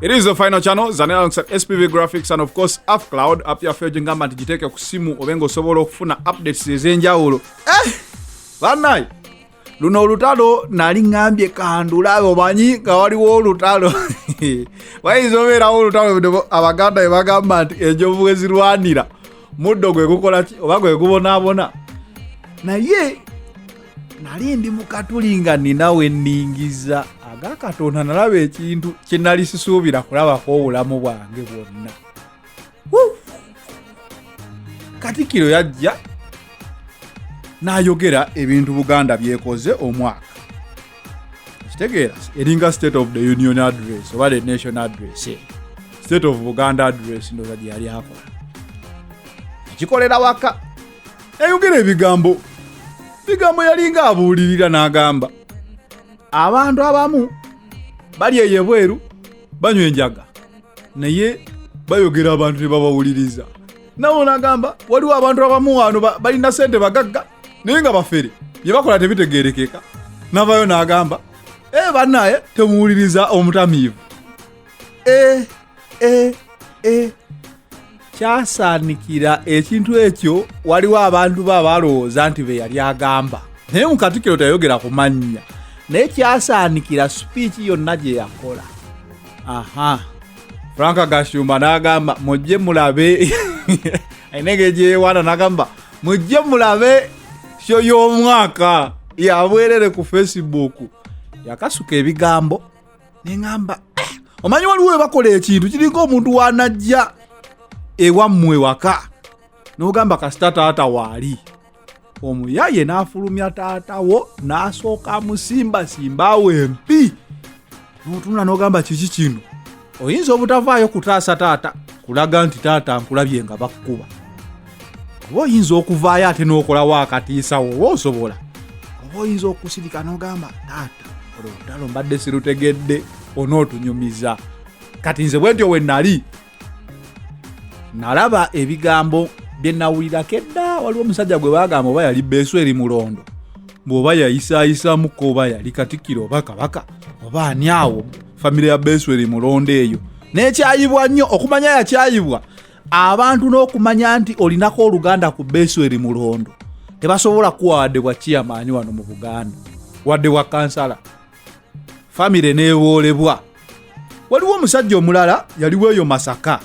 It is the final channel, Zanel alongside SPV Graphics and of course AffCloud. App ya fejo ngamba ntijiteke ku simu obengo osobola okufuna updates ez'enjawulo. Bannai, luno olutalo nali ngambye kandulabe omanyi nga waliwo olutalo. Wayinza obeerawo olutalo Abaganda bwe bagamba nti enjovu bwe zirwanira muddo gwe gukola ki oba gwe gubonaabona. Naye nali ndi mu katuli nga nina we nningiza agakatonda nalaba ekintu kye nali sisuubira kulabako obulamu bwange bwonna. Katikkiro yajja n'ayogera ebintu Buganda byekoze omwaka. Kitegeera eringa State of the Union Address oba the National Address. State of Buganda Address ndoza gye yali akola. Kikolera waka ayogera ebigambo yalinga abuulirira n'agamba abantu abamu bali eyebweru banywa enjaga naye bayogera abantu ne babawuliriza. Nawo n'agamba waliwo abantu abamu wano balina ssente bagagga naye nga bafere bye bakola tebitegeerekeka. Navayo n'agamba bannaye temuwuliriza omutamiivu. Kyasaanikira ekintu ekyo waliwo abantu balowooza nti be yali agamba naye mu Katikkiro tayogera ku mannya naye kyasaanikira speech yonna gye yakola. Frank Gashumba n'agamba mujje mulabe ainege gyewana n'agamba mujje mulabe sho y'omwaka yabwerere ku Facebook. Yakasuka ebigambo neŋŋamba omanyi waliwo we bakola ekintu kiringa omuntu wanajja ewammwe waka n'ogamba kasita taata waali omuyaye n'afulumya taatawo n'asooka musimbasimbawo empi n'otunula n'ogamba kiki kino. Oyinza obutavaayo kutaasa taata kulaga nti taata nkulabye nga bakkuba, oba oyinza okuvaayo ate n'okolawo akatiisawo oba osobola, oba oyinza okusirika n'ogamba taata olutalo mbadde sirutegedde onootunyumiza. Kati nze bwe ntyo we nali nalaba ebigambo bye nawulirako edda. Waliwo omusajja gwe bagamba oba yali Beesu eri Mulondo bw'oba yayisaayisamuko oba yali Katikkiro oba Kabaka oba ani awo famire ya Beesu eri Mulondo eyo. N'ekyayibwa nnyo okumanya yakyayibwa abantu n'okumanya nti olinako oluganda ku Beesu eri Mulondo tebasobola kuwa wadde bwa chairman wano mu Buganda wadde wa kansala. Famire n'ewoolebwa. Waliwo omusajja omulala yaliwo eyo Masaka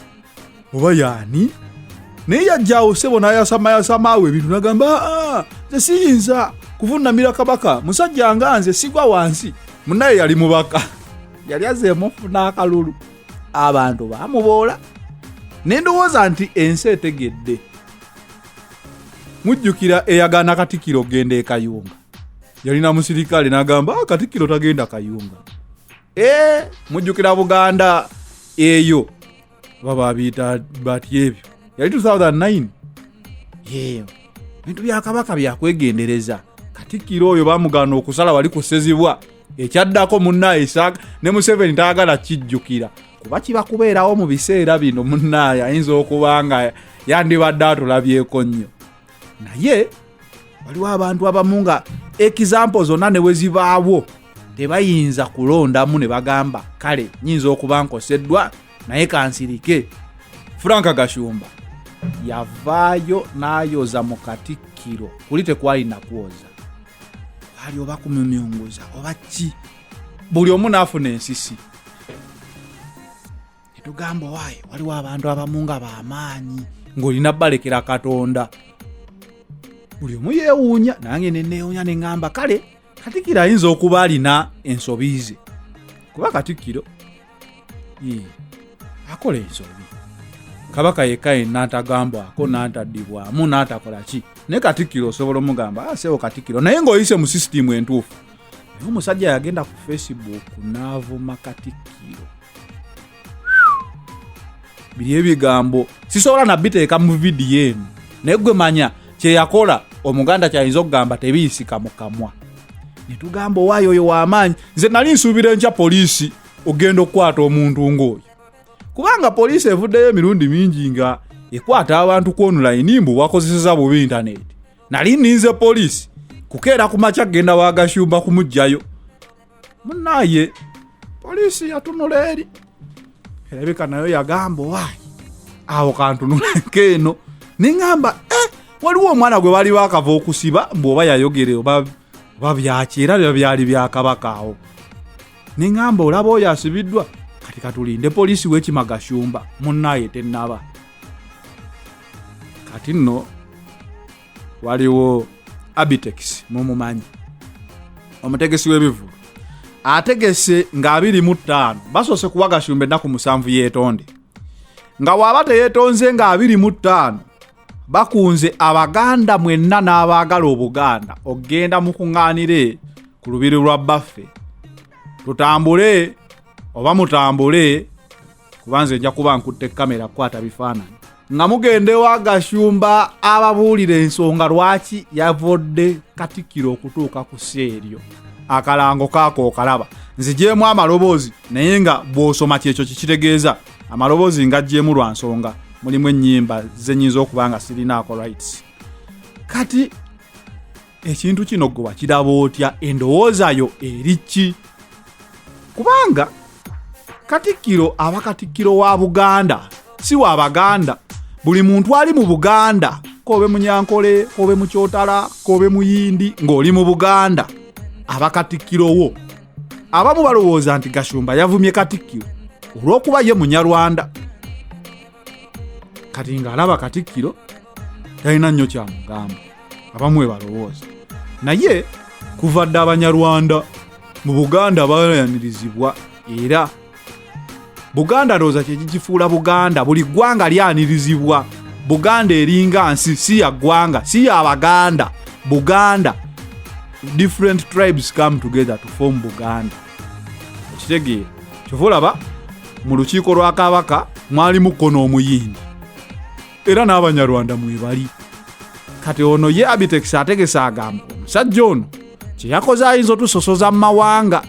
oba yaani naye yajjaawo ssebo n'ayasamayasamawo ebintu n'agamba nze siyinza kuvunnamira Kabaka musajja nga nze sigwa wansi. Munnaye yali mubaka yali azeemufu n'akalulu abantu baamuboola. Nendowooza nti ensi etegedde. Mujjukira eyagaana Katikkiro genda e Kayunga yalina musirikale n'agamba Katikkiro tagenda Kayunga. Mujjukira Buganda eyo baba biyita bati ebyo yali 2009 bintu bya Kabaka byakwegendereza. Katikkiro oyo bamugaana okusala wali kusezibwa ekyaddako munnaye Isaac ne Museveni taagala kijjukira kuba kiba kubeerawo mu biseera bino. Munnaye ayinza okubanga yandibadde atulabyeko nnyo naye waliwo abantu abamu nga example zonna ne we zibaawo tebayinza kulondamu ne bagamba kale nyinza okuba nkoseddwa naye kansirike. Frank Gashumba yavaayo n'ayoza mu Katikkiro kuli tekwali nakwoza wali oba kumumyongoza oba ki buli omu n'afuna ensisi. Netugamba waaye waliwo abantu abamu nga b'amaanyi ng'olina balekera Katonda. Buli omu yeewuunya nange neneewuunya ne ŋŋamba kale Katikkiro ayinza okuba alina ensobi ze kuba Katikkiro akola ensobi. Kabaka yekka yenna ntagambwako n'antaddibwamu n'atakola ki naye Katikkiro osobola omugamba sebo Katikkiro naye ng'oyise mu sisitimu entuufu. Naye omusajja yagenda ku Facebook n'avuma Katikkiro. Biri ebigambo sisobola nabiteeka mu vidiyo eno naye gwe manya kyeyakola Omuganda kyayinza okugamba tebiyisika mu kamwa. Netugamba owaayo oyo w'amaanyi. Nze nali nsuubira enkya poliisi ogenda okukwata omuntu ng'oyo kubanga poliisi evuddeyo emirundi mingi nga ekwata abantu ku online mbu wakozeseza bubi internet. Nali nninze poliisi kukeera ku makya genda wa Gashumba kumugjayo. Munnaye poliisi yatunula eri erabika nayo yagamba wayi awo kantunuleko eno neŋŋamba waliwo omwana gwe bali bakava okusiba mbwoba yayogere oba byakyera byo byali byakabaka awo neŋŋamba olaba oyo asibiddwa kati katulinde poliisi w'Ekimagashumba munnaye tennaba kati nno waliwo Abitex mumumanyi omutegesi w'ebivulu ategese nga 25 basoose kuwa Gashumba ennaku 7 yeetonde nga waba teyeetonze nga 25 bakunze abaganda mwenna n'abaagala obuganda ogenda mu kuŋŋaanire ku lubiri lwa baffe tutambule oba mutambule kubanze nja kuba nkutte kamera kwata bifaananyi nga mugende wa Gashumba ababuulira ensonga lwaki yavodde Katikkiro okutuuka ku sseeryo akalango kaako okalaba nzigyemu amaloboozi naye nga bw'osoma kyekyo kikitegeeza amaloboozi ngaggyemu lwa nsonga mulimu ennyimba zenyinza okuba nga sirinaako rights kati ekintu kino gwe wakiraba otya endowoozayo eri ki kubanga Katikkiro aba Katikkiro wa Buganda si wa Baganda buli muntu ali mu Buganda kobe Munyankole kobe Mukyotala kobe Muyindi ng'oli mu Buganda aba Katikkiro wo abamu balowooza nti Gashumba yavumye Katikkiro olw'okuba ye Munyarwanda kati ng'alaba Katikkiro talina nnyo kyamugamba abamu balowooza naye kuva dda Abanyarwanda mu Buganda baayanirizibwa era Buganda ndowooza kyekifuula Buganda buli ggwanga lyanirizibwa Buganda eringa nsi si ya ggwanga si ya Baganda Buganda different tribes come together to form Buganda okitegeera kyovulaba mu lukiiko lwa Kabaka mwalimu Kono Omuyindi era n'Abanyarwanda mwebali kati ono ye Abitex ategesa agamba omusajja ono kye yakoze ayinza otusosoza mu mawanga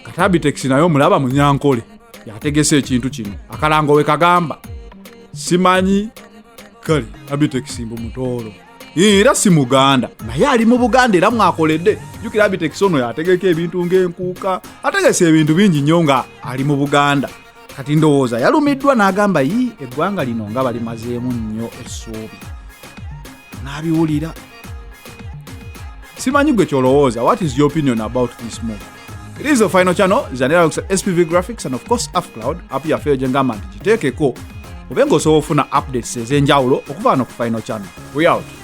kati Abitex nayo mulaba Munyankole yategese ekintu kino akalango we kagamba simanyi kale Abitex mbu mutoolo era si Muganda naye ali mu Buganda era mwakoledde jukira Abitex ono yategeka ebintu ng'enkuuka ategese ebintu bingi nnyo nga ali mu Buganda kati ndowooza yalumiddwa n'agamba eggwanga lino nga balimazeemu nnyo essuubi n'abiwulira simanyi gwe kyolowooza. What is your opinion about this move? It is the final channel Zanera looks at SPV graphics and of course Afcloud app ya feyo jengama nti kiteekeko obenga osobola ofuna updates ez'enjawulo okuva no ku final channel. We out.